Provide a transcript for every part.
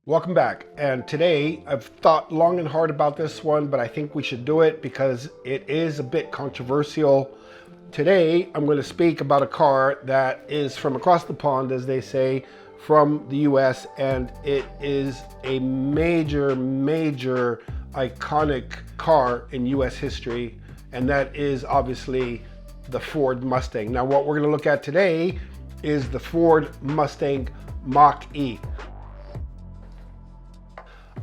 Welcome back, and today I've thought long and hard about this one, but I think we should do it because it is a bit controversial. Today I'm going to speak about a car that is from across the pond, as they say, from the US, and it is a major iconic car in US history, and that is obviously the Ford Mustang. Now what we're going to look at today is the Ford Mustang Mach E.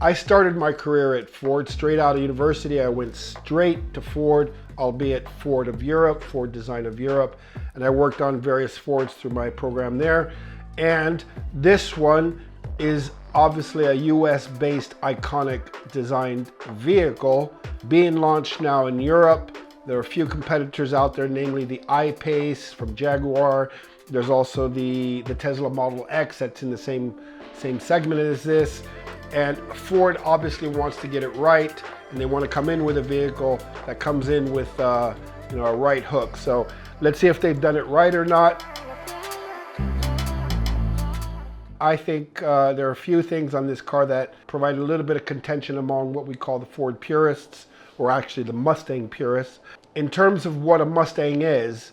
I started my career at Ford straight out of university. I went straight to Ford, albeit Ford of Europe, Ford Design of Europe, and I worked on various Fords through my program there. And this one is obviously a US-based iconic designed vehicle being launched now in Europe. There are a few competitors out there, namely the I-Pace from Jaguar. There's also the Tesla Model X that's in the same segment as this. And Ford obviously wants to get it right, and they want to come in with a vehicle that comes in with a right hook. So let's see if they've done it right or not. I think there are a few things on this car that provide a little bit of contention among what we call the Ford purists, or actually the Mustang purists. In terms of what a Mustang is,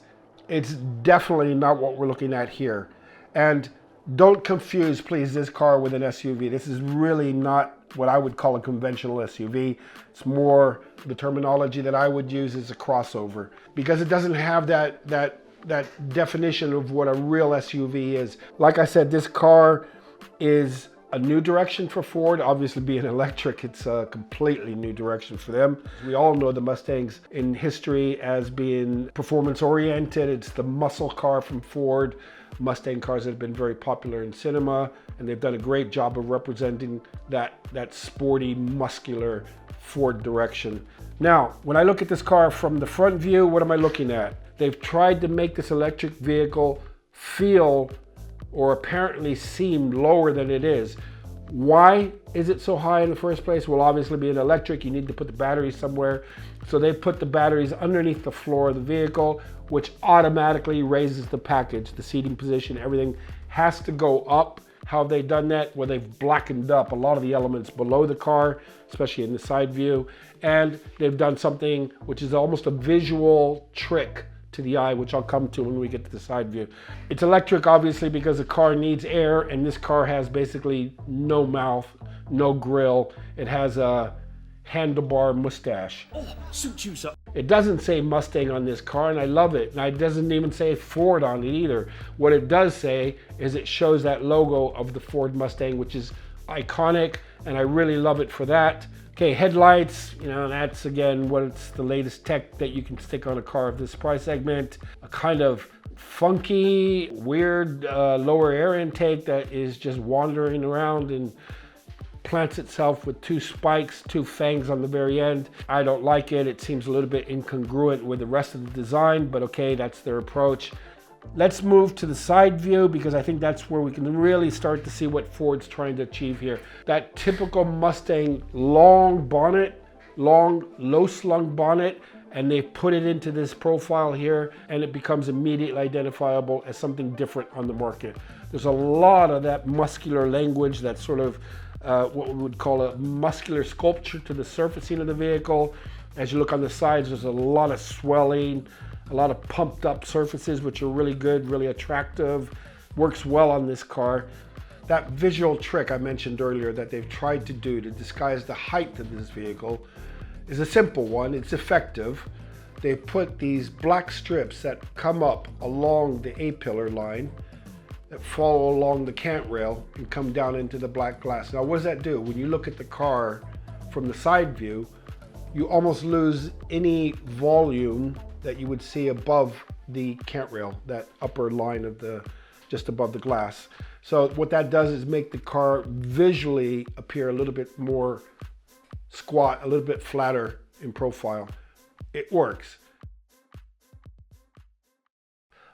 it's definitely not what we're looking at here. And don't confuse, please, this car with an SUV. This is really not what I would call a conventional SUV. It's more, the terminology that I would use is a crossover, because it doesn't have that definition of what a real SUV is. Like I said, this car is a new direction for Ford. Obviously, being electric, it's a completely new direction for them. We all know the Mustangs in history as being performance oriented. It's the muscle car from Ford. Mustang cars have been very popular in cinema, and they've done a great job of representing that sporty, muscular Ford direction. Now, when I look at this car from the front view, what am I looking at? They've tried to make this electric vehicle feel, or apparently seem, lower than it is. Why is it so high in the first place? Well, obviously being electric, you need to put the batteries somewhere. So they put the batteries underneath the floor of the vehicle, which automatically raises the package, the seating position, everything has to go up. How have they done that? Well, they've blackened up a lot of the elements below the car, especially in the side view. And they've done something which is almost a visual trick to the eye, which I'll come to when we get to the side view. It's electric, obviously, because the car needs air, and this car has basically no mouth, no grill. It has a handlebar mustache. Oh, suit you, sir. It doesn't say Mustang on this car, and I love it. And it doesn't even say Ford on it either. What it does say is it shows that logo of the Ford Mustang, which is iconic, and I really love it for that. Okay, headlights, that's again what's the latest tech that you can stick on a car of this price segment. A kind of funky, weird lower air intake that is just wandering around and plants itself with two spikes, two fangs on the very end. I don't like it. It seems a little bit incongruent with the rest of the design, but okay, that's their approach. Let's move to the side view, because I think that's where we can really start to see what Ford's trying to achieve here. That typical Mustang long bonnet, long low slung bonnet, and they put it into this profile here, and it becomes immediately identifiable as something different on the market. There's a lot of that muscular language, that sort of what we would call a muscular sculpture to the surfacing of the vehicle. As you look on the sides, there's a lot of swelling, a lot of pumped up surfaces, which are really good, really attractive, works well on this car. That visual trick I mentioned earlier that they've tried to do to disguise the height of this vehicle is a simple one. It's effective. They put these black strips that come up along the A-pillar line, that follow along the cant rail and come down into the black glass. Now, what does that do? When you look at the car from the side view, you almost lose any volume that you would see above the cant rail, that upper line of just above the glass. So what that does is make the car visually appear a little bit more squat, a little bit flatter in profile. It works.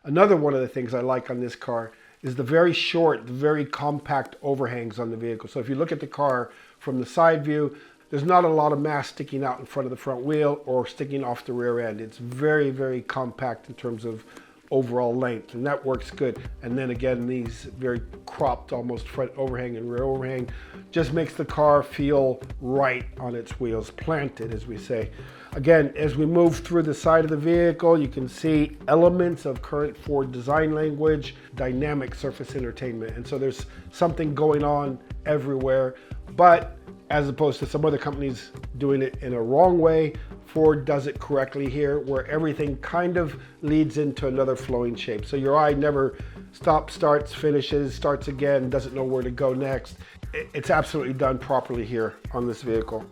Another one of the things I like on this car is the very short, very compact overhangs on the vehicle. So if you look at the car from the side view, there's not a lot of mass sticking out in front of the front wheel or sticking off the rear end. It's very compact in terms of overall length, and that works good. And then again, these very cropped almost front overhang and rear overhang just makes the car feel right on its wheels, planted as we say. Again, as we move through the side of the vehicle, you can see elements of current Ford design language, dynamic surface entertainment. And so there's something going on everywhere, but as opposed to some other companies doing it in a wrong way, Ford does it correctly here, where everything kind of leads into another flowing shape. So your eye never stops, starts, finishes, starts again, doesn't know where to go next. It's absolutely done properly here on this vehicle.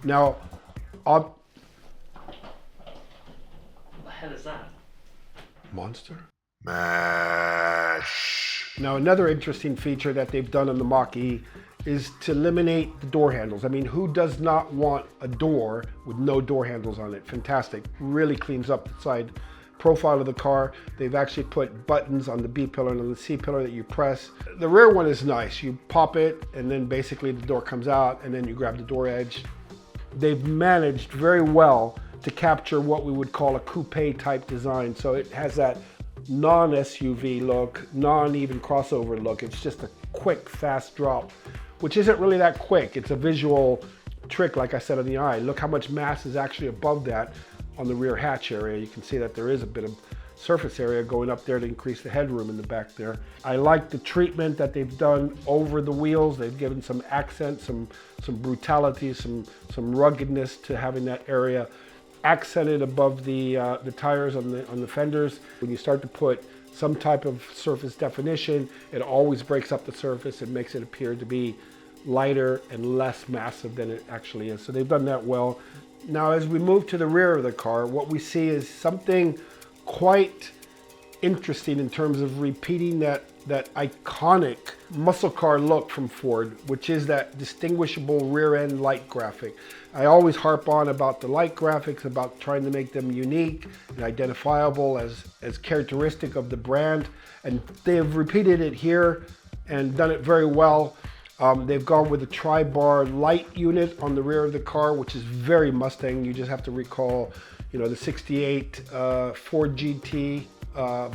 Now, What the hell is that? Monster? Mash. Now, another interesting feature that they've done on the Mach E is to eliminate the door handles. I mean, who does not want a door with no door handles on it? Fantastic. Really cleans up the side profile of the car. They've actually put buttons on the B pillar and on the C pillar that you press. The rear one is nice. You pop it and then basically the door comes out and then you grab the door edge. They've managed very well to capture what we would call a coupe type design. So it has that non-SUV look, non-even crossover look. It's just a quick, fast drop, which isn't really that quick. It's a visual trick, like I said, on the eye. Look how much mass is actually above that on the rear hatch area. You can see that there is a bit of surface area going up there to increase the headroom in the back there. I like the treatment that they've done over the wheels. They've given some accent, some brutality, some ruggedness to having that area accented above the tires on the fenders. When you start to put some type of surface definition, it always breaks up the surface and makes it appear to be lighter and less massive than it actually is. So they've done that well. Now, as we move to the rear of the car, what we see is something quite interesting in terms of repeating that iconic muscle car look from Ford, which is that distinguishable rear end light graphic. I always harp on about the light graphics, about trying to make them unique and identifiable as characteristic of the brand. And they have repeated it here and done it very well. They've gone with a tri-bar light unit on the rear of the car, which is very Mustang. You just have to recall, the 68 Ford GT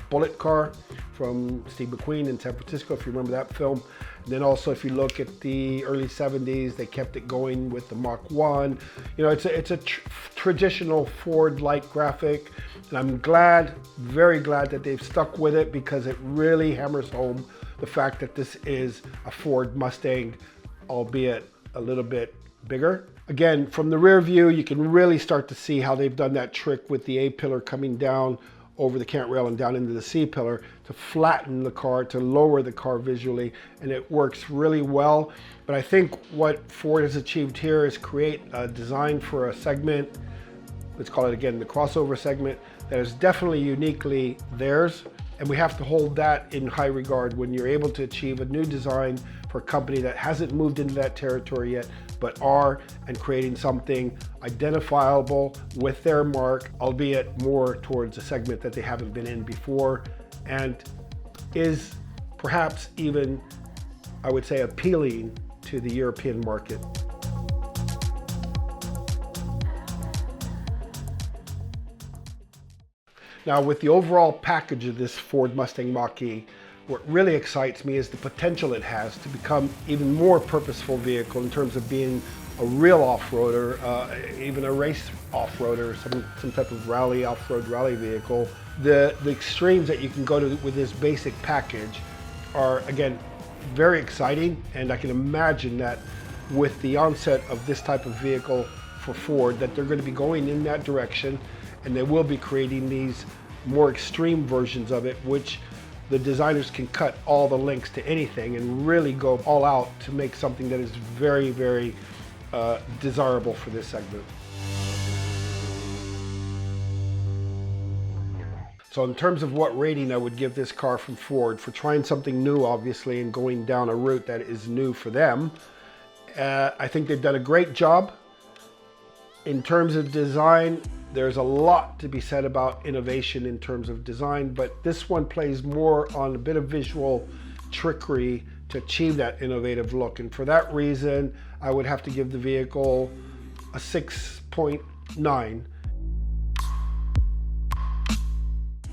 bullet car from Steve McQueen in San Francisco, if you remember that film. And then also, if you look at the early 70s, they kept it going with the Mach 1. It's a traditional Ford light graphic, and I'm very glad that they've stuck with it, because it really hammers home the fact that this is a Ford Mustang, albeit a little bit bigger. Again, from the rear view, you can really start to see how they've done that trick with the A pillar coming down over the cant rail and down into the C pillar to flatten the car, to lower the car visually, and it works really well. But I think what Ford has achieved here is create a design for a segment, let's call it again the crossover segment, that is definitely uniquely theirs. And we have to hold that in high regard when you're able to achieve a new design for a company that hasn't moved into that territory yet, but are, and creating something identifiable with their mark, albeit more towards a segment that they haven't been in before, and is perhaps even, I would say, appealing to the European market. Now, with the overall package of this Ford Mustang Mach E, what really excites me is the potential it has to become even more purposeful vehicle in terms of being a real off-roader, even a race off-roader, some type of rally, off-road rally vehicle. The extremes that you can go to with this basic package are, again, very exciting, and I can imagine that with the onset of this type of vehicle for Ford, that they're going to be going in that direction, and they will be creating these more extreme versions of it, which the designers can cut all the links to anything and really go all out to make something that is very, very desirable for this segment. So in terms of what rating I would give this car from Ford for trying something new, obviously, and going down a route that is new for them, I think they've done a great job. In terms of design, there's a lot to be said about innovation in terms of design, but this one plays more on a bit of visual trickery to achieve that innovative look. And for that reason, I would have to give the vehicle a 6.9.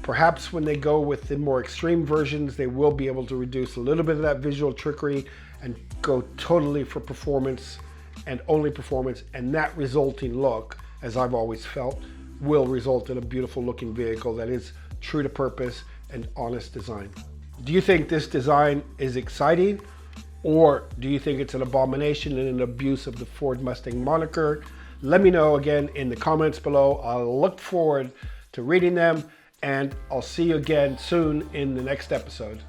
Perhaps when they go with the more extreme versions, they will be able to reduce a little bit of that visual trickery and go totally for performance and only performance, and that resulting look, as I've always felt, will result in a beautiful looking vehicle that is true to purpose and honest design. Do you think this design is exciting, or do you think it's an abomination and an abuse of the Ford Mustang moniker? Let me know again in the comments below. I'll look forward to reading them, and I'll see you again soon in the next episode.